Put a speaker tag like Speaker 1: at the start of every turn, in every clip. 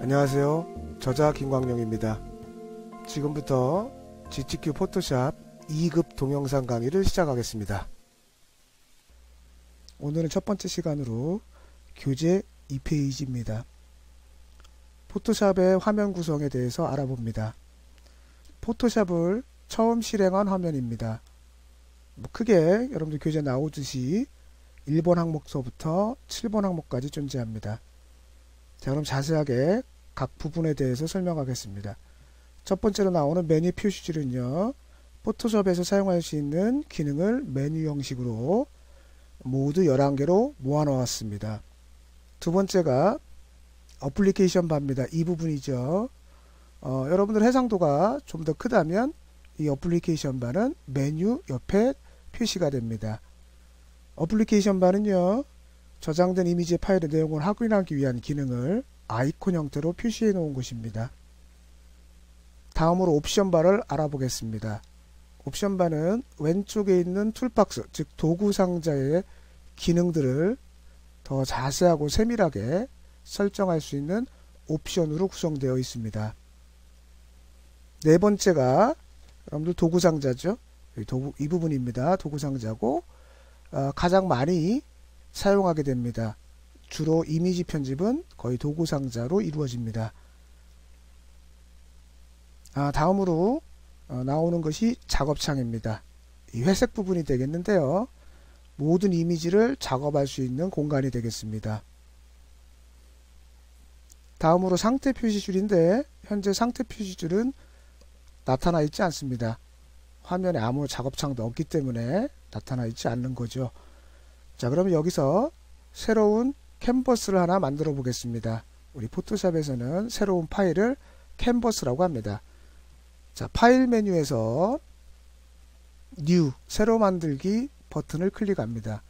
Speaker 1: 안녕하세요. 저자 김광용입니다. 지금부터 GTQ 포토샵 2급 동영상 강의를 시작하겠습니다. 오늘은 첫 번째 시간으로 교재 2페이지입니다. 포토샵의 화면 구성에 대해서 알아봅니다. 포토샵을 처음 실행한 화면입니다. 크게 여러분들 교재 나오듯이 1번 항목서부터 7번 항목까지 존재합니다. 자, 그럼 자세하게 각 부분에 대해서 설명하겠습니다. 첫 번째로 나오는 메뉴 표시줄은요, 포토샵에서 사용할 수 있는 기능을 메뉴 형식으로 모두 11개로 모아놓았습니다. 두 번째가 어플리케이션 바입니다. 이 부분이죠. 여러분들 해상도가 좀 더 크다면 이 어플리케이션 바는 메뉴 옆에 표시가 됩니다. 어플리케이션 바는요, 저장된 이미지 파일의 내용을 확인하기 위한 기능을 아이콘 형태로 표시해 놓은 곳입니다. 다음으로 옵션 바를 알아보겠습니다. 옵션 바는 왼쪽에 있는 툴박스, 즉 도구 상자의 기능들을 더 자세하고 세밀하게 설정할 수 있는 옵션으로 구성되어 있습니다. 네 번째가 여러분들 도구 상자죠. 이 부분입니다. 도구 상자고 가장 많이 사용하게 됩니다. 주로 이미지 편집은 거의 도구 상자로 이루어집니다. 다음으로 나오는 것이 작업창입니다. 이 회색 부분이 되겠는데요. 모든 이미지를 작업할 수 있는 공간이 되겠습니다. 다음으로 상태 표시줄인데 현재 상태 표시줄은 나타나 있지 않습니다. 화면에 아무 작업창도 없기 때문에 나타나 있지 않는 거죠. 자, 그러면 여기서 새로운 캔버스를 하나 만들어 보겠습니다. 우리 포토샵에서는 새로운 파일을 캔버스라고 합니다. 자, 파일 메뉴에서 뉴, 새로 만들기 버튼을 클릭합니다.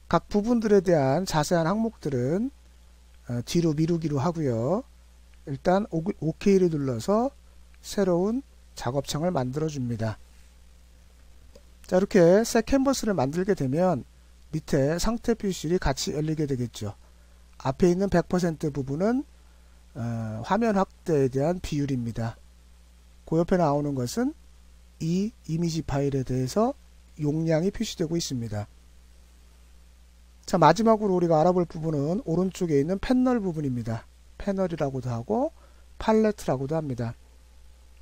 Speaker 1: 각 부분들에 대한 자세한 항목들은 뒤로 미루기로 하고요. 일단 OK를 눌러서 새로운 작업창을 만들어 줍니다. 자, 이렇게 새 캔버스를 만들게 되면 밑에 상태 표시줄이 같이 열리게 되겠죠. 앞에 있는 100% 부분은 화면 확대에 대한 비율입니다. 그 옆에 나오는 것은 이 이미지 파일에 대해서 용량이 표시되고 있습니다. 자, 마지막으로 우리가 알아볼 부분은 오른쪽에 있는 패널 부분입니다. 패널이라고도 하고 팔레트라고도 합니다.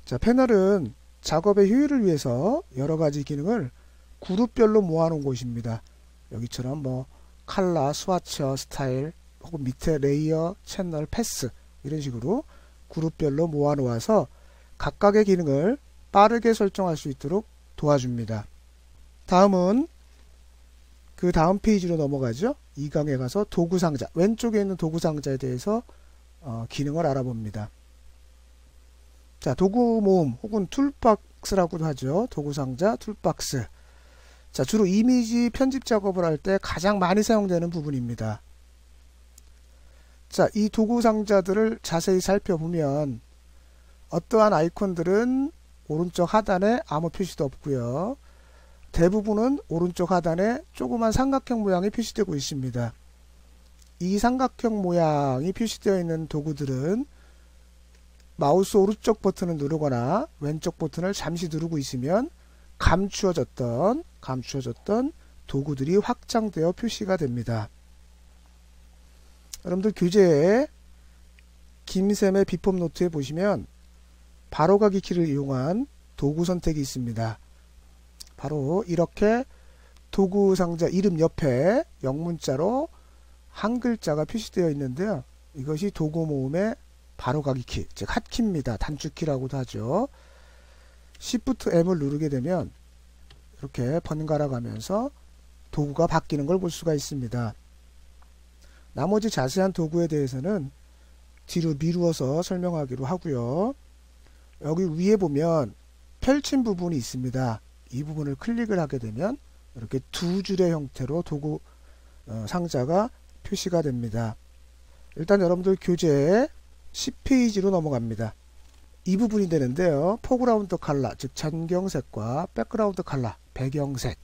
Speaker 1: 자, 패널은 작업의 효율을 위해서 여러가지 기능을 그룹별로 모아놓은 곳입니다. 여기처럼 컬러, 스와처, 스타일, 혹은 밑에 레이어, 채널, 패스 이런 식으로 그룹별로 모아놓아서 각각의 기능을 빠르게 설정할 수 있도록 도와줍니다. 다음은 그 다음 페이지로 넘어가죠. 이 강에 가서 도구 상자, 왼쪽에 있는 도구 상자에 대해서 기능을 알아봅니다. 자, 도구 모음 혹은 툴박스라고도 하죠. 도구 상자, 툴박스. 자, 주로 이미지 편집 작업을 할 때 가장 많이 사용되는 부분입니다. 자, 이 도구 상자들을 자세히 살펴보면 어떠한 아이콘들은 오른쪽 하단에 아무 표시도 없고요. 대부분은 오른쪽 하단에 조그만 삼각형 모양이 표시되고 있습니다. 이 삼각형 모양이 표시되어 있는 도구들은 마우스 오른쪽 버튼을 누르거나 왼쪽 버튼을 잠시 누르고 있으면 감추어졌던 도구들이 확장되어 표시가 됩니다. 여러분들 교재에 김샘의 비법 노트에 보시면 바로가기 키를 이용한 도구 선택이 있습니다. 바로 이렇게 도구 상자 이름 옆에 영문자로 한 글자가 표시되어 있는데요. 이것이 도구 모음의 바로가기 키, 즉 핫키입니다. 단축키라고도 하죠. Shift M을 누르게 되면 이렇게 번갈아 가면서 도구가 바뀌는 걸 볼 수가 있습니다. 나머지 자세한 도구에 대해서는 뒤로 미루어서 설명하기로 하고요. 여기 위에 보면 펼친 부분이 있습니다. 이 부분을 클릭을 하게 되면 이렇게 두 줄의 형태로 도구 상자가 표시가 됩니다. 일단 여러분들 교재에 10페이지로 넘어갑니다. 이 부분이 되는데요. 포그라운드 컬러, 즉 전경색과 백그라운드 컬러, 배경색,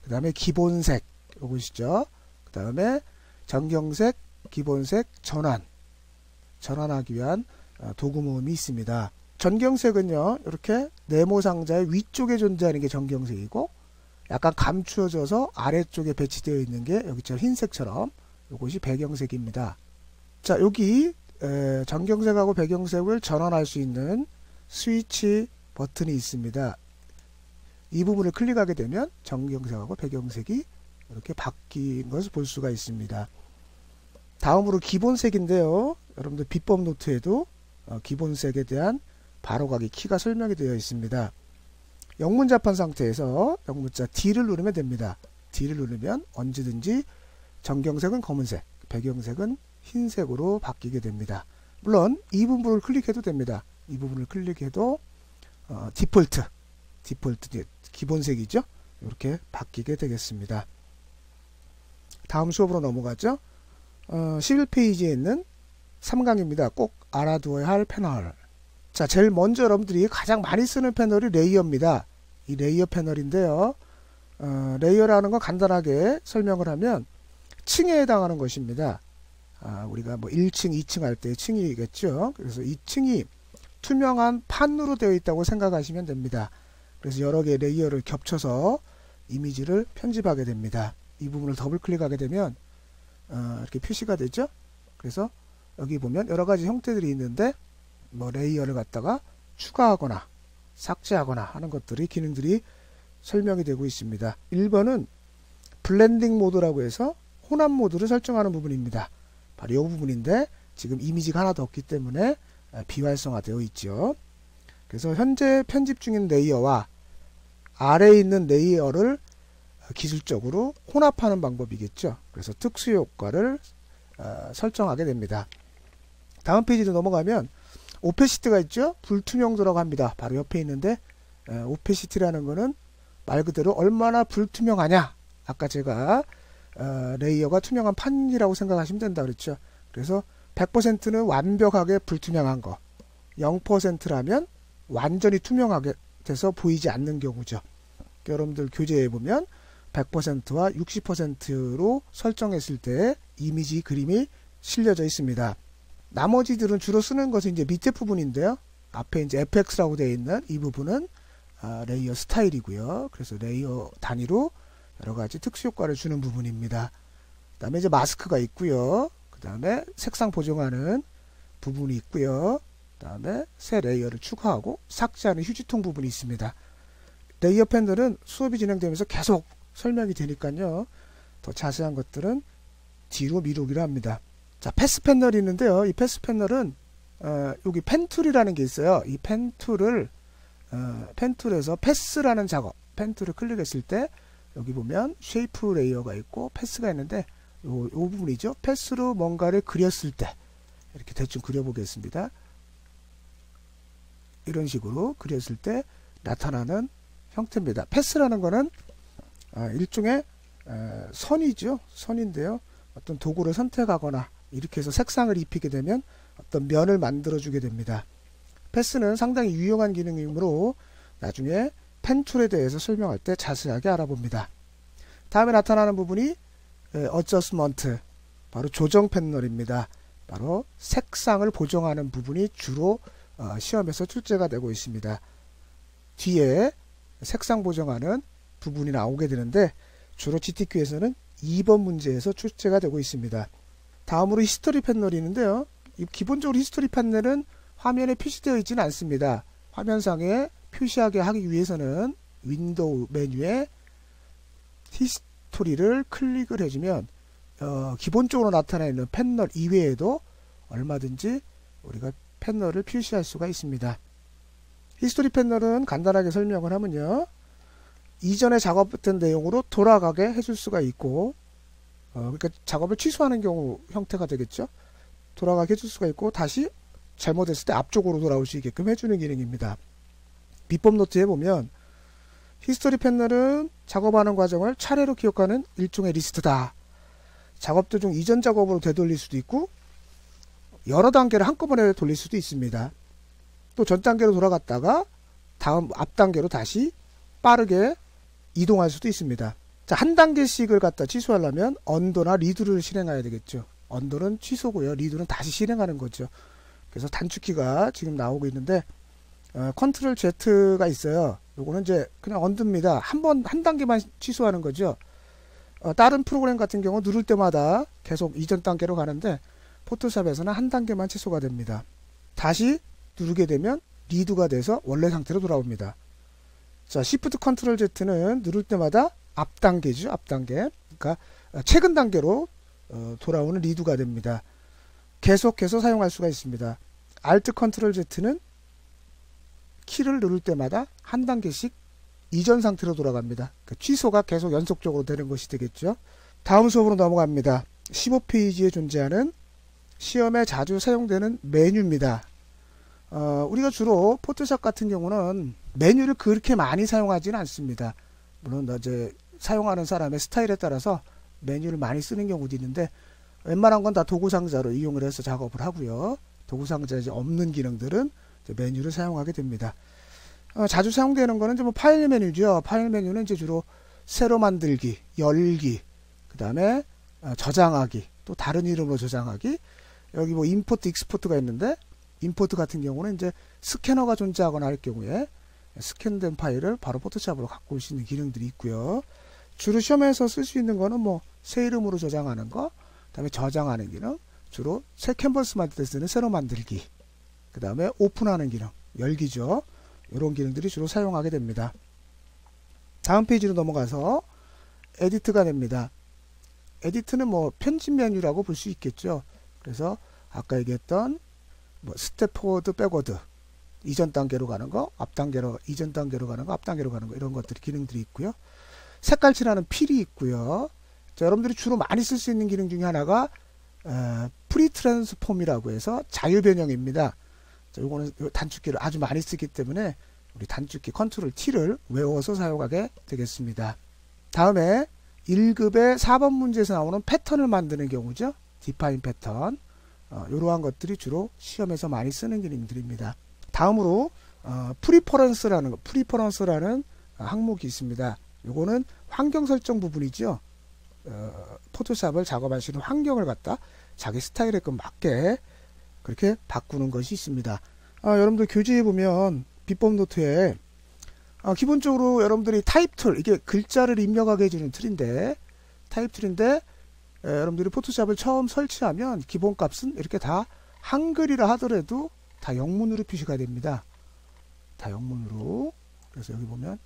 Speaker 1: 그 다음에 기본색, 요것이죠. 그 다음에 전경색, 기본색, 전환, 전환하기 위한 도구 모음이 있습니다. 전경색은요, 이렇게 네모 상자의 위쪽에 존재하는 게 전경색이고, 약간 감추어져서 아래쪽에 배치되어 있는 게 여기처럼 흰색처럼 이것이 배경색입니다. 자, 여기 전경색하고 배경색을 전환할 수 있는 스위치 버튼이 있습니다. 이 부분을 클릭하게 되면 전경색하고 배경색이 이렇게 바뀐 것을 볼 수가 있습니다. 다음으로 기본색인데요. 여러분들 비법 노트에도 기본색에 대한 바로가기 키가 설명이 되어 있습니다. 영문 잡한 상태에서 영문자 D를 누르면 됩니다. D를 누르면 언제든지 전경색은 검은색, 배경색은 흰색으로 바뀌게 됩니다. 물론 이 부분을 클릭해도 됩니다. 이 부분을 클릭해도 디폴트 기본색이죠. 이렇게 바뀌게 되겠습니다. 다음 수업으로 넘어가죠. 11페이지에 있는 3강입니다. 꼭 알아두어야 할 패널. 자, 제일 먼저 여러분들이 가장 많이 쓰는 패널이 레이어입니다. 이 레이어 패널인데요. 레이어라는 건 간단하게 설명을 하면 층에 해당하는 것입니다. 우리가 뭐 1층, 2층 할 때 층이겠죠. 그래서 이 층이 투명한 판으로 되어 있다고 생각하시면 됩니다. 그래서 여러 개의 레이어를 겹쳐서 이미지를 편집하게 됩니다. 이 부분을 더블 클릭하게 되면 이렇게 표시가 되죠. 그래서 여기 보면 여러 가지 형태들이 있는데 뭐 레이어를 갖다가 추가하거나 삭제하거나 하는 것들이 기능들이 설명이 되고 있습니다. 1번은 블렌딩 모드라고 해서 혼합 모드를 설정하는 부분입니다. 바로 이 부분인데 지금 이미지가 하나도 없기 때문에 비활성화되어 있죠. 그래서 현재 편집 중인 레이어와 아래에 있는 레이어를 기술적으로 혼합하는 방법이겠죠. 그래서 특수 효과를 설정하게 됩니다. 다음 페이지로 넘어가면 오페시티가 있죠. 불투명도라고 합니다. 바로 옆에 있는데 오페시티라는 거는 말 그대로 얼마나 불투명하냐. 아까 제가 레이어가 투명한 판이라고 생각하시면 된다 그랬죠. 그래서 100%는 완벽하게 불투명한 거, 0%라면 완전히 투명하게 돼서 보이지 않는 경우죠. 여러분들 교재에 보면 100%와 60%로 설정했을 때 이미지 그림이 실려져 있습니다. 나머지들은 주로 쓰는 것은 이제 밑에 부분인데요. 앞에 이제 FX라고 되어 있는 이 부분은 레이어 스타일이고요. 그래서 레이어 단위로 여러 가지 특수 효과를 주는 부분입니다. 그 다음에 이제 마스크가 있고요. 그 다음에 색상 보정하는 부분이 있고요. 그 다음에 새 레이어를 추가하고 삭제하는 휴지통 부분이 있습니다. 레이어 패널은 수업이 진행되면서 계속 설명이 되니까요. 더 자세한 것들은 뒤로 미루기로 합니다. 자, 패스 패널이 있는데요. 이 패스 패널은 여기 펜 툴이라는 게 있어요. 이 펜 툴을 펜 툴에서 패스라는 작업, 펜 툴을 클릭했을 때 여기 보면 쉐이프 레이어가 있고 패스가 있는데 요 부분이죠. 패스로 뭔가를 그렸을 때 이렇게 대충 그려보겠습니다. 이런 식으로 그렸을 때 나타나는 형태입니다. 패스라는 거는 일종의 선이죠. 선인데요. 어떤 도구를 선택하거나 이렇게 해서 색상을 입히게 되면 어떤 면을 만들어 주게 됩니다. 패스는 상당히 유용한 기능이므로 나중에 펜 툴에 대해서 설명할 때 자세하게 알아봅니다. 다음에 나타나는 부분이 어저스먼트, 바로 조정 패널입니다. 바로 색상을 보정하는 부분이 주로 시험에서 출제가 되고 있습니다. 뒤에 색상 보정하는 부분이 나오게 되는데 주로 GTQ에서는 2번 문제에서 출제가 되고 있습니다. 다음으로 히스토리 패널이 있는데요. 기본적으로 히스토리 패널은 화면에 표시되어 있지는 않습니다. 화면상에 표시하게 하기 위해서는 윈도우 메뉴에 히스토리를 클릭을 해주면 기본적으로 나타나 있는 패널 이외에도 얼마든지 우리가 패널을 표시할 수가 있습니다. 히스토리 패널은 간단하게 설명을 하면요. 이전에 작업했던 내용으로 돌아가게 해줄 수가 있고 그러니까 작업을 취소하는 경우 형태가 되겠죠. 돌아가게 해줄 수가 있고 다시 잘못했을 때 앞쪽으로 돌아올 수 있게끔 해주는 기능입니다. 비법 노트에 보면 히스토리 패널은 작업하는 과정을 차례로 기억하는 일종의 리스트다. 작업 도중 이전 작업으로 되돌릴 수도 있고 여러 단계를 한꺼번에 돌릴 수도 있습니다. 또 전 단계로 돌아갔다가 다음 앞 단계로 다시 빠르게 이동할 수도 있습니다. 자, 한 단계씩을 갖다 취소하려면 언더나 리드를 실행해야 되겠죠. 언더는 취소고요. 리드는 다시 실행하는 거죠. 그래서 단축키가 지금 나오고 있는데 컨트롤 Z가 있어요. 요거는 이제 그냥 언더입니다. 한 단계만 취소하는 거죠. 다른 프로그램 같은 경우 누를 때마다 계속 이전 단계로 가는데 포토샵에서는 한 단계만 취소가 됩니다. 다시 누르게 되면 리드가 돼서 원래 상태로 돌아옵니다. 자, Shift 컨트롤 Z는 누를 때마다 앞 단계죠. 앞 단계. 그러니까 최근 단계로 돌아오는 리드가 됩니다. 계속해서 사용할 수가 있습니다. Alt 컨트롤 Z는 키를 누를 때마다 한 단계씩 이전 상태로 돌아갑니다. 그러니까 취소가 계속 연속적으로 되는 것이 되겠죠. 다음 수업으로 넘어갑니다. 15페이지에 존재하는 시험에 자주 사용되는 메뉴입니다. 우리가 주로 포토샵 같은 경우는 메뉴를 그렇게 많이 사용하지는 않습니다. 물론 이제 사용하는 사람의 스타일에 따라서 메뉴를 많이 쓰는 경우도 있는데 웬만한 건 다 도구상자로 이용을 해서 작업을 하고요. 도구상자에 없는 기능들은 이제 메뉴를 사용하게 됩니다. 자주 사용되는 거는 이제 뭐 파일 메뉴죠. 파일 메뉴는 이제 주로 새로 만들기, 열기, 그 다음에 저장하기, 또 다른 이름으로 저장하기. 여기 뭐 임포트, 익스포트가 있는데 임포트 같은 경우는 이제 스캐너가 존재하거나 할 경우에 스캔된 파일을 바로 포토샵으로 갖고 올 수 있는 기능들이 있고요. 주로 시험에서 쓸 수 있는 거는 뭐 새 이름으로 저장하는 거, 그 다음에 저장하는 기능, 주로 새 캔버스 만들 때 쓰는 새로 만들기, 그 다음에 오픈하는 기능, 열기죠. 이런 기능들이 주로 사용하게 됩니다. 다음 페이지로 넘어가서 에디트가 됩니다. 에디트는 뭐 편집 메뉴라고 볼 수 있겠죠. 그래서 아까 얘기했던 뭐 스텝 포워드, 백워드, 이전 단계로 가는 거, 앞 단계로, 이전 단계로 가는 거, 앞 단계로 가는 거, 이런 것들이 기능들이 있고요. 색깔 칠하는 필이 있고요. 자, 여러분들이 주로 많이 쓸 수 있는 기능 중에 하나가 프리 트랜스폼이라고 해서 자유 변형입니다. 자, 요거는 단축키를 아주 많이 쓰기 때문에 우리 단축키 컨트롤 T를 외워서 사용하게 되겠습니다. 다음에 1급의 4번 문제에서 나오는 패턴을 만드는 경우죠. 디파인 패턴. 이러한 것들이 주로 시험에서 많이 쓰는 기능들입니다. 다음으로 프리퍼런스라는 항목이 있습니다. 요거는 환경 설정 부분이죠. 포토샵을 작업하시는 환경을 갖다 자기 스타일에 맞게 그렇게 바꾸는 것이 있습니다. 여러분들 교재에 보면 비법 노트에 기본적으로 여러분들이 타입 툴, 이게 글자를 입력하게 해주는 툴인데, 타입 툴인데 여러분들이 포토샵을 처음 설치하면 기본값은 이렇게 다 한글이라 하더라도 다 영문으로 표시가 됩니다. 다 영문으로. 그래서 여기 보면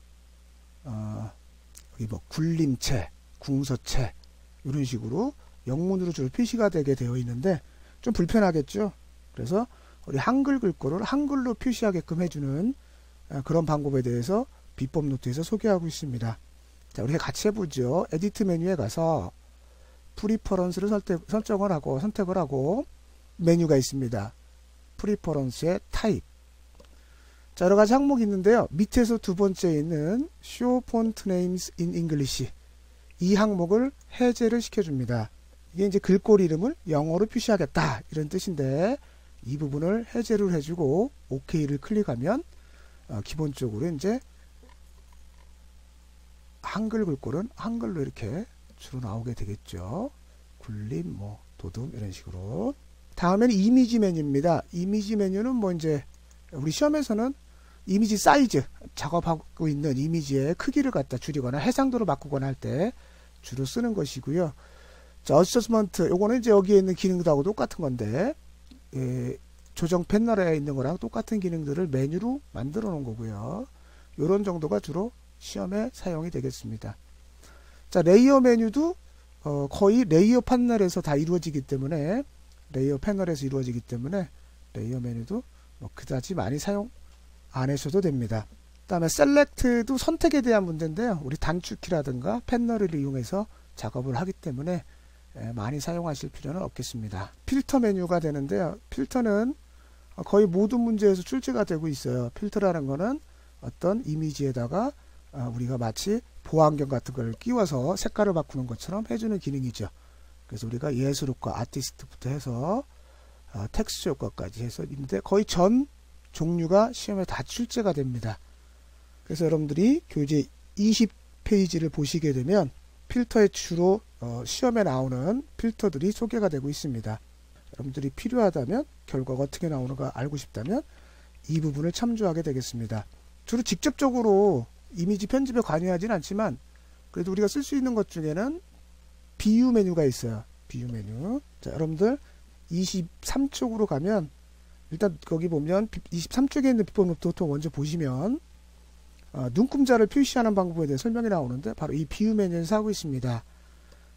Speaker 1: 여기 뭐 굴림체, 궁서체 이런 식으로 영문으로 주로 표시가 되게 되어 있는데 좀 불편하겠죠. 그래서 우리 한글 글꼴을 한글로 표시하게끔 해주는 그런 방법에 대해서 비법 노트에서 소개하고 있습니다. 자, 우리 같이 해보죠. 에디트 메뉴에 가서 프리퍼런스를 선택을 하고 메뉴가 있습니다. 프리퍼런스의 타입. 자, 여러 가지 항목이 있는데요. 밑에서 두 번째에 있는 Show Font Names in English. 이 항목을 해제를 시켜줍니다. 이게 이제 글꼴 이름을 영어로 표시하겠다 이런 뜻인데 이 부분을 해제를 해주고 OK를 클릭하면 기본적으로 이제 한글 글꼴은 한글로 이렇게 주로 나오게 되겠죠. 굴림, 뭐 도둠 이런 식으로. 다음에는 이미지 메뉴입니다. 이미지 메뉴는 뭐 이제 우리 시험에서는 이미지 사이즈, 작업하고 있는 이미지의 크기를 갖다 줄이거나 해상도로 바꾸거나 할 때 주로 쓰는 것이고요. 자, 어저스먼트, 요거는 이제 여기에 있는 기능들하고 똑같은 건데 조정 패널에 있는 거랑 똑같은 기능들을 메뉴로 만들어 놓은 거고요. 요런 정도가 주로 시험에 사용이 되겠습니다. 자, 레이어 메뉴도 거의 레이어 패널에서 다 이루어지기 때문에 레이어 메뉴도 뭐 그다지 많이 사용 안 하셔도 됩니다. 그 다음에 셀렉트도 선택에 대한 문제인데요. 우리 단축키라든가 패널을 이용해서 작업을 하기 때문에 많이 사용하실 필요는 없겠습니다. 필터 메뉴가 되는데요. 필터는 거의 모든 문제에서 출제가 되고 있어요. 필터라는 거는 어떤 이미지에다가 우리가 마치 보안경 같은 걸 끼워서 색깔을 바꾸는 것처럼 해주는 기능이죠. 그래서 우리가 예술효과, 아티스트부터 해서 텍스처 효과까지 해서 있는데 거의 전 종류가 시험에 다 출제가 됩니다. 그래서 여러분들이 교재 20페이지를 보시게 되면 필터에 주로 시험에 나오는 필터들이 소개가 되고 있습니다. 여러분들이 필요하다면 결과가 어떻게 나오는가 알고 싶다면 이 부분을 참조하게 되겠습니다. 주로 직접적으로 이미지 편집에 관여하진 않지만 그래도 우리가 쓸 수 있는 것 중에는 비유 메뉴가 있어요. 비유 메뉴. 자, 여러분들 23쪽으로 가면 일단 거기 보면 23쪽에 있는 비법 노트부터 먼저 보시면 눈금자를 표시하는 방법에 대해 설명이 나오는데 바로 이 비유 메뉴에서 하고 있습니다.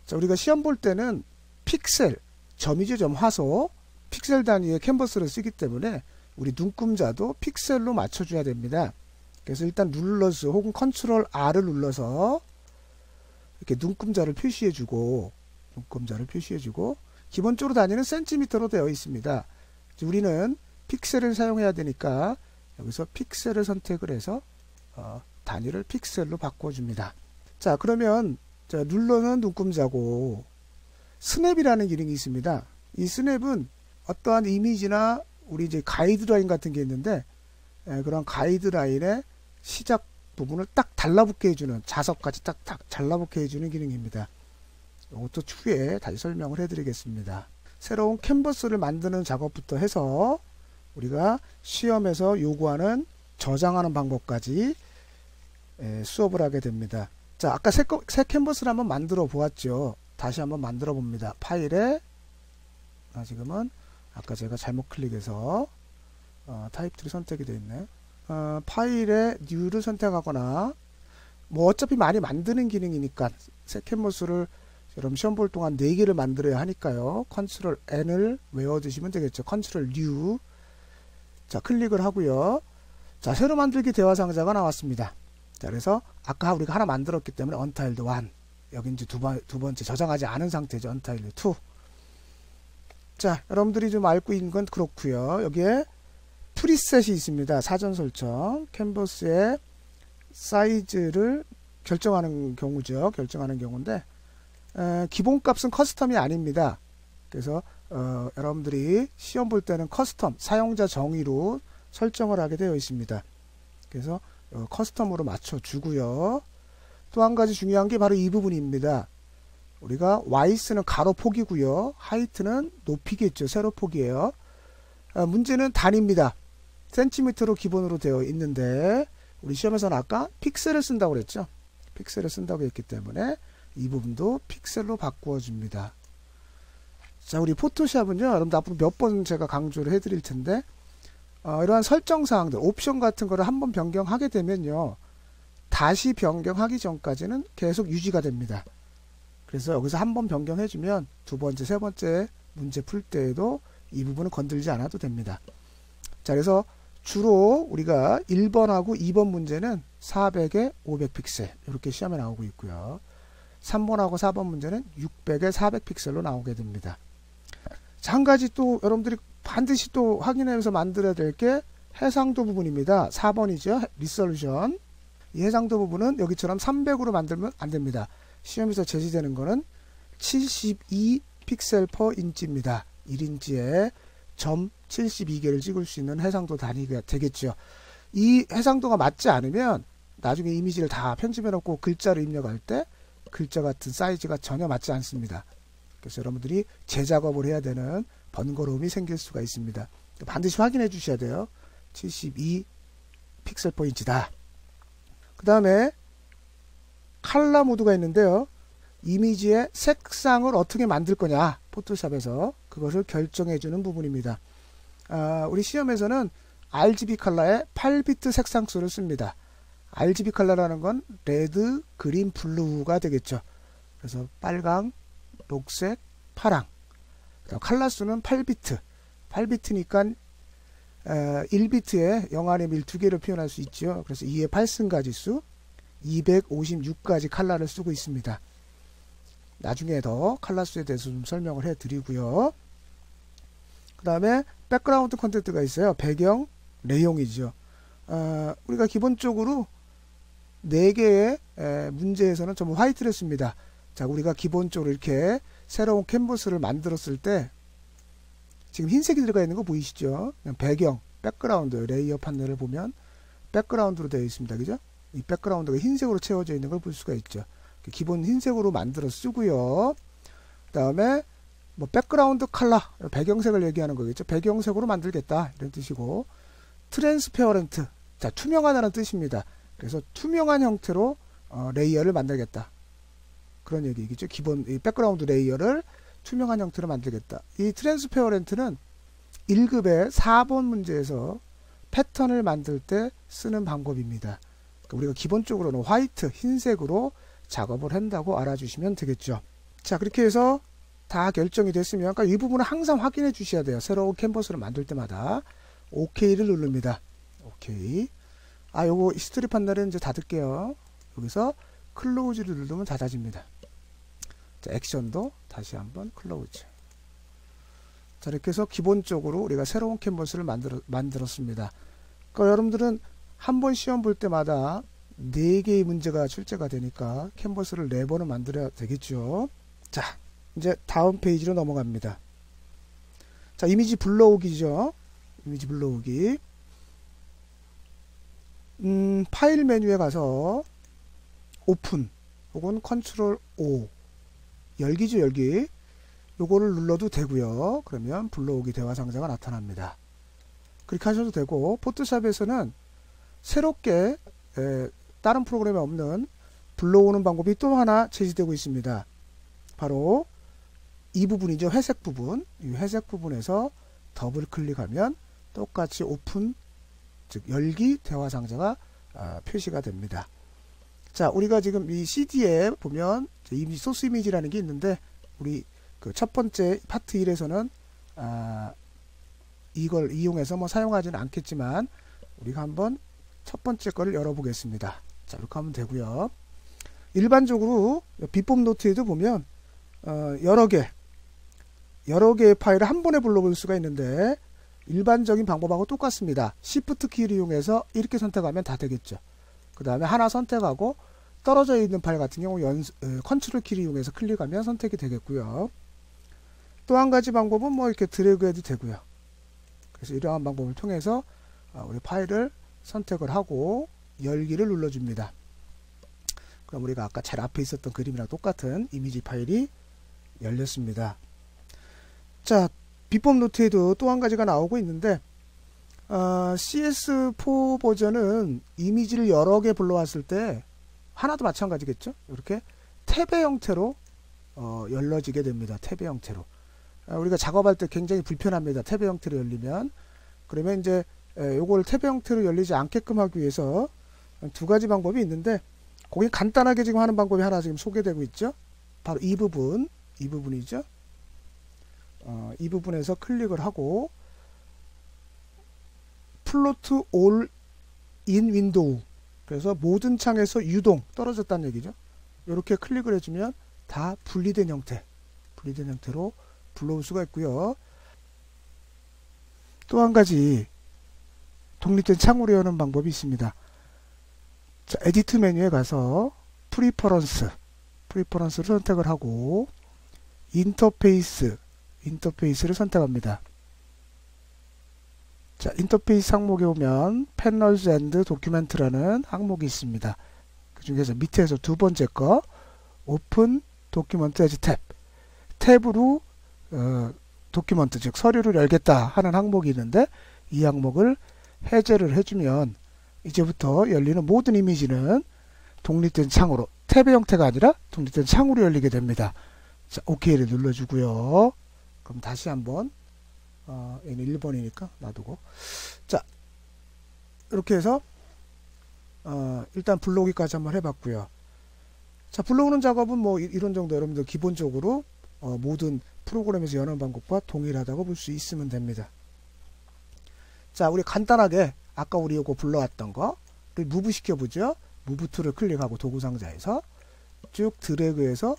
Speaker 1: 자, 우리가 시험 볼 때는 픽셀, 점이죠, 점, 화소, 픽셀 단위의 캔버스를 쓰기 때문에 우리 눈금자도 픽셀로 맞춰줘야 됩니다. 그래서 일단 룰러스 혹은 컨트롤 R을 눌러서 이렇게 눈금자를 표시해주고 기본적으로 단위는 센티미터로 되어 있습니다. 우리는 픽셀을 사용해야 되니까 여기서 픽셀을 선택을 해서 단위를 픽셀로 바꿔줍니다. 자, 그러면 자, 룰러는 눈금자고 스냅이라는 기능이 있습니다. 이 스냅은 어떠한 이미지나 우리 이제 가이드라인 같은 게 있는데 그런 가이드라인의 시작 부분을 딱 달라붙게 해주는 자석까지 딱 달라붙게 해주는 기능입니다. 이것도 추후에 다시 설명을 해드리겠습니다. 새로운 캔버스를 만드는 작업부터 해서 우리가 시험에서 요구하는 저장하는 방법까지 수업을 하게 됩니다. 자, 아까 새 캔버스를 한번 만들어 보았죠. 다시 한번 만들어 봅니다. 파일에 지금은 아까 제가 잘못 클릭해서 타입3 선택이 되어 있네. 파일에 뉴를 선택하거나 뭐 어차피 많이 만드는 기능이니까 새 캔버스를 여러분 시험 볼 동안 4개를 만들어야 하니까요. 컨트롤 N을 외워두시면 되겠죠. 컨트롤 뉴. 자, 클릭을 하고요. 자, 새로 만들기 대화 상자가 나왔습니다. 자, 그래서 아까 우리가 하나 만들었기 때문에 언타일드 1. 여기 이제 두 번째 저장하지 않은 상태죠. 언타일드 2. 자, 여러분들이 좀 알고 있는 건 그렇고요. 여기에 프리셋이 있습니다. 사전 설정. 캔버스의 사이즈를 결정하는 경우죠. 결정하는 경우인데 기본값은 커스텀이 아닙니다. 그래서 여러분들이 시험 볼 때는 커스텀, 사용자 정의로 설정을 하게 되어 있습니다. 그래서 커스텀으로 맞춰주고요. 또 한 가지 중요한 게 바로 이 부분입니다. 우리가 와이스는 가로 폭이고요. 하이트는 높이겠죠. 세로 폭이에요. 문제는 단위입니다. 센티미터로 기본으로 되어 있는데 우리 시험에서는 아까 픽셀을 쓴다고 그랬죠. 픽셀을 쓴다고 했기 때문에 이 부분도 픽셀로 바꾸어 줍니다. 자, 우리 포토샵은요, 여러분들 앞으로 몇 번 제가 강조를 해드릴 텐데, 이러한 설정 사항들, 옵션 같은 거를 한번 변경하게 되면요, 다시 변경하기 전까지는 계속 유지가 됩니다. 그래서 여기서 한번 변경해주면 두 번째, 세 번째 문제 풀 때에도 이 부분은 건들지 않아도 됩니다. 자, 그래서 주로 우리가 1번하고 2번 문제는 400에 500픽셀, 이렇게 시험에 나오고 있고요. 3번하고 4번 문제는 600에 400픽셀로 나오게 됩니다. 자, 한 가지 또 여러분들이 반드시 또 확인해서 만들어야 될 게 해상도 부분입니다. 4번이죠. 리솔루션. 이 해상도 부분은 여기처럼 300으로 만들면 안 됩니다. 시험에서 제시되는 거는 72 픽셀 퍼 인치입니다. 1인치에 점 72개를 찍을 수 있는 해상도 단위가 되겠죠. 이 해상도가 맞지 않으면 나중에 이미지를 다 편집해 놓고 글자를 입력할 때 글자 같은 사이즈가 전혀 맞지 않습니다. 그래서 여러분들이 재작업을 해야 되는 번거로움이 생길 수가 있습니다. 반드시 확인해 주셔야 돼요. 72 픽셀 퍼 인치다. 그 다음에 컬러 모드가 있는데요. 이미지의 색상을 어떻게 만들 거냐, 포토샵에서 그것을 결정해 주는 부분입니다. 우리 시험에서는 RGB 컬러의 8비트 색상수를 씁니다. RGB 컬러라는 건 레드, 그린, 블루가 되겠죠. 그래서 빨강, 녹색, 파랑. 컬러 수는 8비트. 8비트니까 1비트에 0 아래 1, 2개를 표현할 수 있죠. 그래서 2의 8승가지수 256가지 컬러를 쓰고 있습니다. 나중에 더 컬러 수에 대해서 좀 설명을 해 드리고요. 그 다음에 백그라운드 컨텐츠가 있어요. 배경 내용이죠. 우리가 기본적으로 4개의 문제에서는 전부 화이트를 씁니다. 자, 우리가 기본적으로 이렇게 새로운 캔버스를 만들었을 때 지금 흰색이 들어가 있는 거 보이시죠? 배경, 백그라운드, 레이어 판넬을 보면 백그라운드로 되어 있습니다. 그죠? 이 백그라운드가 흰색으로 채워져 있는 걸 볼 수가 있죠. 기본 흰색으로 만들어 쓰고요. 그 다음에 뭐 백그라운드 컬러, 배경색을 얘기하는 거겠죠. 배경색으로 만들겠다 이런 뜻이고, 트랜스페어런트, 자 투명하다는 뜻입니다. 그래서 투명한 형태로 레이어를 만들겠다 그런 얘기겠죠. 기본 이 백그라운드 레이어를 투명한 형태로 만들겠다. 이 트랜스페어런트는 1급의 4번 문제에서 패턴을 만들 때 쓰는 방법입니다. 그러니까 우리가 기본적으로는 화이트, 흰색으로 작업을 한다고 알아주시면 되겠죠. 자, 그렇게 해서 다 결정이 됐으면, 그러니까 이 부분은 항상 확인해 주셔야 돼요. 새로운 캔버스를 만들 때마다 OK를 누릅니다. OK. 요거 히스토리 판단은 이제 닫을게요. 여기서 클로즈를 누르면 닫아집니다. 자, 액션도 다시 한번 클로즈. 자, 이렇게 해서 기본적으로 우리가 새로운 캔버스를 만들었습니다. 그러니까 여러분들은 한 번 시험 볼 때마다 4개의 문제가 출제가 되니까 캔버스를 4번을 만들어야 되겠죠. 자, 이제 다음 페이지로 넘어갑니다. 자, 이미지 불러오기죠. 이미지 불러오기. 파일 메뉴에 가서 오픈 혹은 컨트롤 O, 열기죠, 열기. 요거를 눌러도 되고요. 그러면 불러오기 대화 상자가 나타납니다. 그렇게 하셔도 되고, 포토샵에서는 새롭게 다른 프로그램에 없는 불러오는 방법이 또 하나 제시되고 있습니다. 바로 이 부분이죠. 회색 부분. 이 회색 부분에서 더블 클릭하면 똑같이 오픈, 즉 열기 대화 상자가 표시가 됩니다. 자, 우리가 지금 이 CD에 보면 이미지, 소스 이미지라는 게 있는데, 우리 그 첫 번째 파트 1에서는 이걸 이용해서 뭐 사용하지는 않겠지만, 우리가 한번 첫 번째 거를 열어보겠습니다. 자, 이렇게 하면 되고요. 일반적으로 비법 노트에도 보면 여러 개의 파일을 한 번에 불러볼 수가 있는데, 일반적인 방법하고 똑같습니다. Shift 키를 이용해서 이렇게 선택하면 다 되겠죠. 그 다음에 하나 선택하고 떨어져 있는 파일 같은 경우 컨트롤 키를 이용해서 클릭하면 선택이 되겠고요. 또 한 가지 방법은 뭐 이렇게 드래그 해도 되고요. 그래서 이러한 방법을 통해서 우리 파일을 선택을 하고 열기를 눌러줍니다. 그럼 우리가 아까 제일 앞에 있었던 그림이랑 똑같은 이미지 파일이 열렸습니다. 자, 비법 노트에도 또 한 가지가 나오고 있는데, CS4 버전은 이미지를 여러 개 불러왔을 때 하나도 마찬가지겠죠. 이렇게 탭의 형태로 열려지게 됩니다. 탭의 형태로. 우리가 작업할 때 굉장히 불편합니다. 탭의 형태로 열리면. 그러면 이제 요걸 탭의 형태로 열리지 않게끔 하기 위해서 두 가지 방법이 있는데, 거기 간단하게 지금 하는 방법이 하나 지금 소개되고 있죠. 바로 이 부분이죠. 이 부분에서 클릭을 하고 플로트 올 인 윈도우, 그래서 모든 창에서 유동, 떨어졌다는 얘기죠. 이렇게 클릭을 해주면 다 분리된 형태로 불러올 수가 있고요. 또 한 가지 독립된 창으로 여는 방법이 있습니다. 자, 에디트 메뉴에 가서 프리퍼런스를 선택을 하고 인터페이스를 선택합니다. 자, 인터페이스 항목에 오면 패널즈 앤드 도큐멘트라는 항목이 있습니다. 그 중에서 밑에서 두 번째 거 오픈 도큐먼트 에즈 탭으로 도큐먼트, 즉 서류를 열겠다 하는 항목이 있는데, 이 항목을 해제를 해주면 이제부터 열리는 모든 이미지는 독립된 창으로, 탭의 형태가 아니라 독립된 창으로 열리게 됩니다. 자, OK를 눌러주고요. 그럼 다시 한번 얘는 1번이니까 놔두고, 자, 이렇게 해서 일단 불러오기까지 한번 해봤고요. 자, 불러오는 작업은 뭐 이런 정도 여러분들 기본적으로 모든 프로그램에서 여는 방법과 동일하다고 볼 수 있으면 됩니다. 자, 우리 간단하게 아까 우리 이거 불러왔던 거를 무브 시켜보죠. 무브 툴을 클릭하고 도구 상자에서 쭉 드래그해서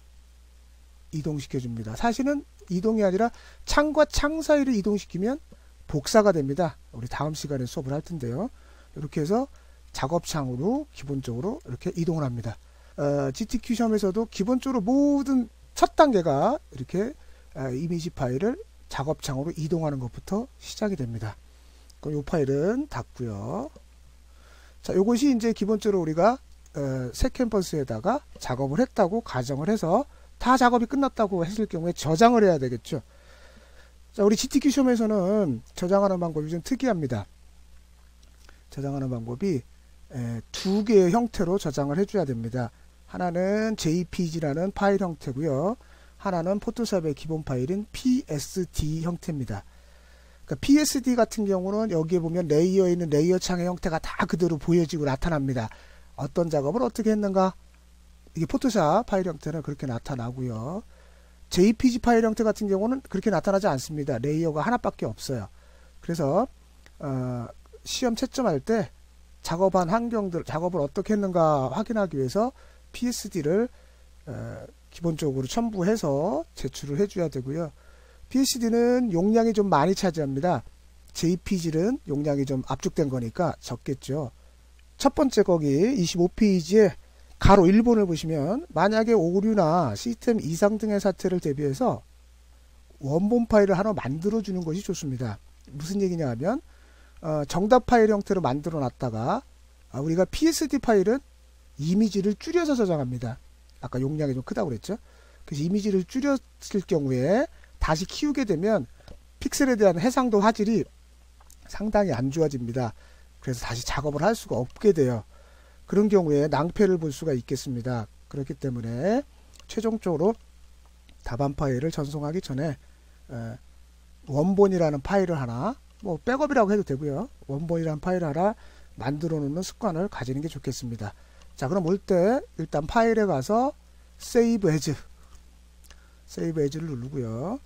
Speaker 1: 이동시켜줍니다. 사실은 이동이 아니라 창과 창 사이를 이동시키면 복사가 됩니다. 우리 다음 시간에 수업을 할 텐데요. 이렇게 해서 작업창으로 기본적으로 이렇게 이동을 합니다. GTQ 시험에서도 기본적으로 모든 첫 단계가 이렇게 이미지 파일을 작업창으로 이동하는 것부터 시작이 됩니다. 그럼 이 파일은 닫고요. 자, 이것이 이제 기본적으로 우리가 새 캠퍼스에다가 작업을 했다고 가정을 해서 다 작업이 끝났다고 했을 경우에 저장을 해야 되겠죠. 자, 우리 GTQ 시험에서는 저장하는 방법이 좀 특이합니다. 저장하는 방법이 두 개의 형태로 저장을 해줘야 됩니다. 하나는 JPG라는 파일 형태고요. 하나는 포토샵의 기본 파일인 PSD 형태입니다. 그러니까 PSD 같은 경우는 여기에 보면 레이어에 있는 레이어 창의 형태가 다 그대로 보여지고 나타납니다. 어떤 작업을 어떻게 했는가? 이게 포토샵 파일 형태는 그렇게 나타나고요. JPG 파일 형태 같은 경우는 그렇게 나타나지 않습니다. 레이어가 하나밖에 없어요. 그래서 시험 채점할 때 작업한 환경들, 작업을 어떻게 했는가 확인하기 위해서 PSD를 기본적으로 첨부해서 제출을 해줘야 되고요. PSD는 용량이 좀 많이 차지합니다. JPG는 용량이 좀 압축된 거니까 적겠죠. 첫 번째 거기 25페이지에 가로 1번을 보시면 만약에 오류나 시스템 이상 등의 사태를 대비해서 원본 파일을 하나 만들어 주는 것이 좋습니다. 무슨 얘기냐 하면 정답 파일 형태로 만들어 놨다가 우리가 PSD 파일은 이미지를 줄여서 저장합니다. 아까 용량이 좀 크다고 그랬죠. 그래서 이미지를 줄였을 경우에 다시 키우게 되면 픽셀에 대한 해상도 화질이 상당히 안 좋아집니다. 그래서 다시 작업을 할 수가 없게 돼요. 그런 경우에 낭패를 볼 수가 있겠습니다. 그렇기 때문에 최종적으로 답안 파일을 전송하기 전에 원본이라는 파일을 하나, 뭐 백업이라고 해도 되고요. 원본이라는 파일을 하나 만들어 놓는 습관을 가지는 게 좋겠습니다. 자, 그럼 올 때 일단 파일에 가서 Save As를 누르고요.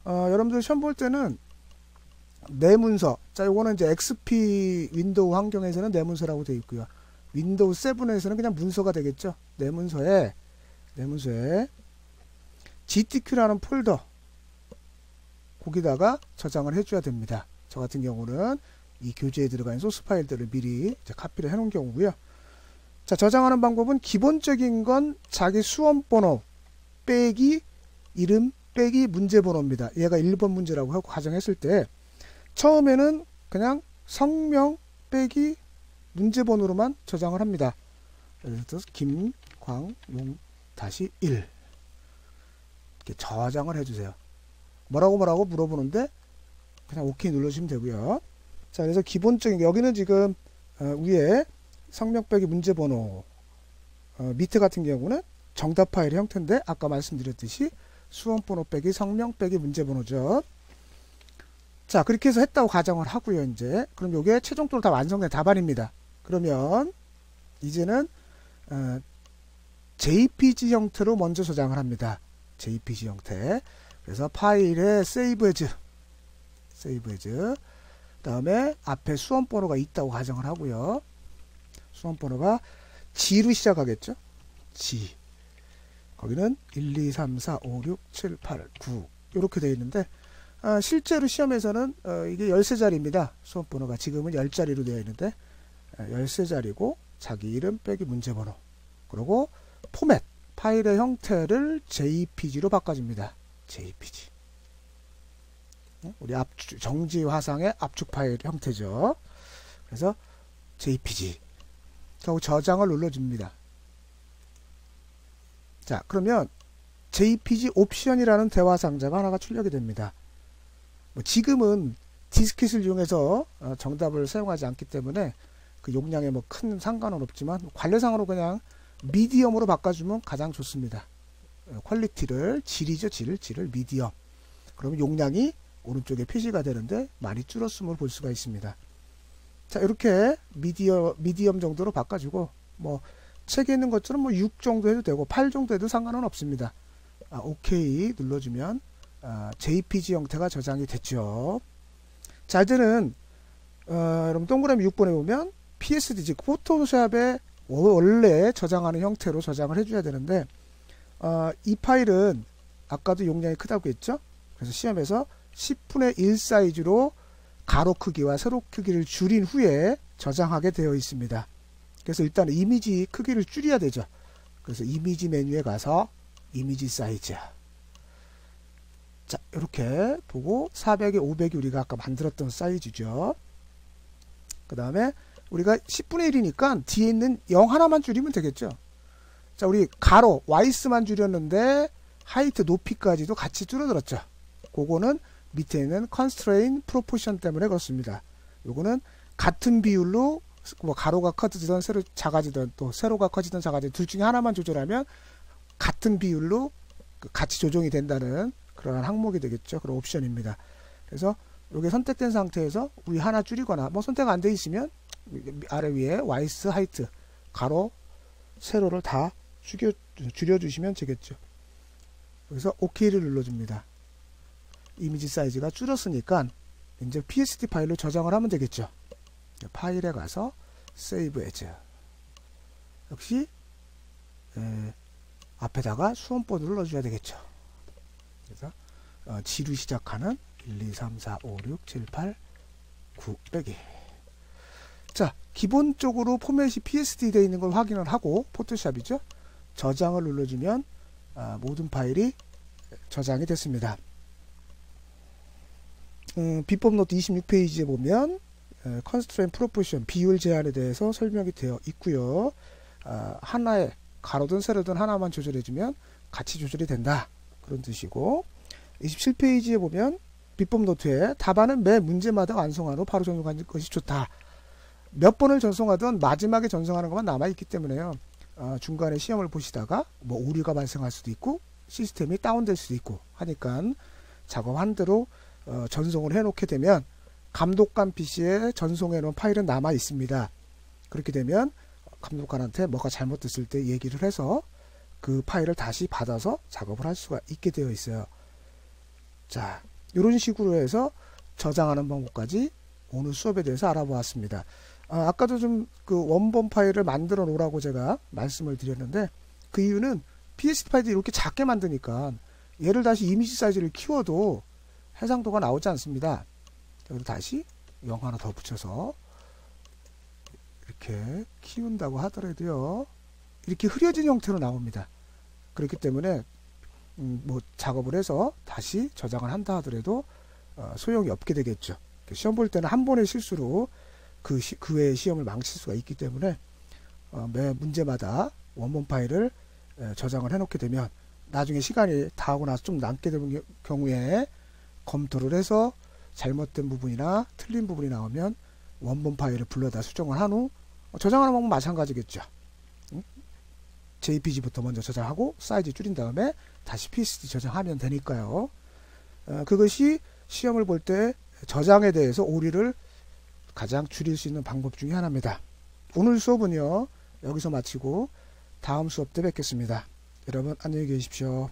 Speaker 1: 여러분들 시험 볼 때는 내 문서, 자, 요거는 이제 XP 윈도우 환경에서는 내 문서라고 되어 있고요. 윈도우 7에서는 그냥 문서가 되겠죠. 내 문서에 GTQ라는 폴더 거기다가 저장을 해줘야 됩니다. 저 같은 경우는 이 교재에 들어가 있는 소스 파일들을 미리 이제 카피를 해 놓은 경우고요. 자, 저장하는 방법은 기본적인 건 자기 수험 번호 빼기 이름 빼기 문제 번호입니다. 얘가 1번 문제라고 하고 가정했을 때 처음에는 그냥 성명 빼기 문제 번호로만 저장을 합니다. 예를 들어서 김광용 -1 이렇게 저장을 해주세요. 뭐라고 물어보는데 그냥 OK 눌러주시면 되고요. 자, 그래서 기본적인 여기는 지금 위에 성명 빼기 문제 번호, 밑에 같은 경우는 정답 파일의 형태인데 아까 말씀드렸듯이 수험 번호 빼기 성명 빼기 문제 번호죠. 자, 그렇게 해서 했다고 가정을 하고요. 이제 그럼 이게 최종적으로 다 완성된 답안입니다. 그러면 이제는 JPG 형태로 먼저 저장을 합니다. JPG 형태. 그래서 파일에 Save As 다음에 앞에 수험 번호가 있다고 가정을 하고요. 수험 번호가 G로 시작하겠죠. G. 거기는 1, 2, 3, 4, 5, 6, 7, 8, 9 이렇게 되어 있는데 실제로 시험에서는 이게 13자리입니다. 수험 번호가 지금은 10자리로 되어 있는데 13자리고 자기 이름 빼기 문제 번호 그리고 포맷 파일의 형태를 JPG로 바꿔줍니다. JPG. 우리 정지 화상의 압축 파일 형태죠. 그래서 JPG. 그리고 저장을 눌러줍니다. 자, 그러면 JPG 옵션이라는 대화 상자가 하나가 출력이 됩니다. 뭐 지금은 디스켓을 이용해서 정답을 사용하지 않기 때문에 그 용량에 뭐 큰 상관은 없지만 관례상으로 그냥 미디엄으로 바꿔주면 가장 좋습니다. 퀄리티를 질이죠. 질을 미디엄. 그러면 용량이 오른쪽에 표시가 되는데 많이 줄었음을 볼 수가 있습니다. 자, 이렇게 미디엄 정도로 바꿔주고 뭐 책에 있는 것처럼 뭐 6 정도 해도 되고 8 정도 해도 상관은 없습니다. OK 눌러주면 JPG 형태가 저장이 됐죠. 자, 이제는 여러분 동그라미 6번에 보면 PSD 즉 포토샵에 원래 저장하는 형태로 저장을 해줘야 되는데 이 파일은 아까도 용량이 크다고 했죠. 그래서 시험에서 10분의 1 사이즈로 가로 크기와 세로 크기를 줄인 후에 저장하게 되어 있습니다. 그래서 일단 이미지 크기를 줄여야 되죠. 그래서 이미지 메뉴에 가서 이미지 사이즈. 자, 이렇게 보고 400에 500이 우리가 아까 만들었던 사이즈죠. 그 다음에 우리가 10분의 1이니까 뒤에 있는 0 하나만 줄이면 되겠죠. 자, 우리 가로 와이스만 줄였는데 하이트 높이까지도 같이 줄어들었죠. 그거는 밑에 있는 constraint proportion 때문에 그렇습니다. 요거는 같은 비율로 뭐 가로가 커지든 세로 작아지든 또 세로가 커지든 작아지든 둘 중에 하나만 조절하면 같은 비율로 같이 조정이 된다는 그런 항목이 되겠죠. 그런 옵션입니다. 그래서 이게 선택된 상태에서 위 하나 줄이거나 뭐 선택 안 돼 있으면 아래 위에 와이스 하이트 가로 세로를 다 줄여주시면 되겠죠. 그래서 OK를 눌러줍니다. 이미지 사이즈가 줄었으니까 이제 PSD 파일로 저장을 하면 되겠죠. 파일에 가서 Save As 역시 앞에다가 수험번호를 눌러줘야 되겠죠. 그래서 G로 시작하는 1, 2, 3, 4, 5, 6, 7, 8, 9 빼기. 자, 기본적으로 포맷이 PSD 되어 있는 걸 확인을 하고 포토샵이죠. 저장을 눌러주면 모든 파일이 저장이 됐습니다. 비법 노트 26페이지에 보면 constraint proportion 비율 제한에 대해서 설명이 되어 있고요. 하나의 가로든 세로든 하나만 조절해주면 같이 조절이 된다. 그런 뜻이고 27페이지에 보면 비법 노트에 답안은 매 문제마다 완성한 후 바로 전송하는 것이 좋다. 몇 번을 전송하든 마지막에 전송하는 것만 남아있기 때문에요. 중간에 시험을 보시다가 뭐 오류가 발생할 수도 있고 시스템이 다운될 수도 있고 하니까 작업한 대로 전송을 해놓게 되면 감독관 PC에 전송해 놓은 파일은 남아 있습니다. 그렇게 되면 감독관한테 뭐가 잘못됐을 때 얘기를 해서 그 파일을 다시 받아서 작업을 할 수가 있게 되어 있어요. 자, 이런 식으로 해서 저장하는 방법까지 오늘 수업에 대해서 알아보았습니다. 아까도 좀 그 원본 파일을 만들어 놓으라고 제가 말씀을 드렸는데 그 이유는 PSD 파일이 이렇게 작게 만드니까 얘를 다시 이미지 사이즈를 키워도 해상도가 나오지 않습니다. 여기로 다시 0 하나 더 붙여서 이렇게 키운다고 하더라도요. 이렇게 흐려진 형태로 나옵니다. 그렇기 때문에 뭐 작업을 해서 다시 저장을 한다 하더라도 소용이 없게 되겠죠. 시험 볼 때는 한 번의 실수로 그 외의 시험을 망칠 수가 있기 때문에 매 문제마다 원본 파일을 저장을 해놓게 되면 나중에 시간이 다 하고 나서 좀 남게 되는 경우에 검토를 해서 잘못된 부분이나 틀린 부분이 나오면 원본 파일을 불러다 수정을 한 후 저장하는 방법은 마찬가지겠죠. JPG부터 먼저 저장하고 사이즈 줄인 다음에 다시 PSD 저장하면 되니까요. 그것이 시험을 볼 때 저장에 대해서 오류를 가장 줄일 수 있는 방법 중에 하나입니다. 오늘 수업은요 여기서 마치고 다음 수업 때 뵙겠습니다. 여러분 안녕히 계십시오.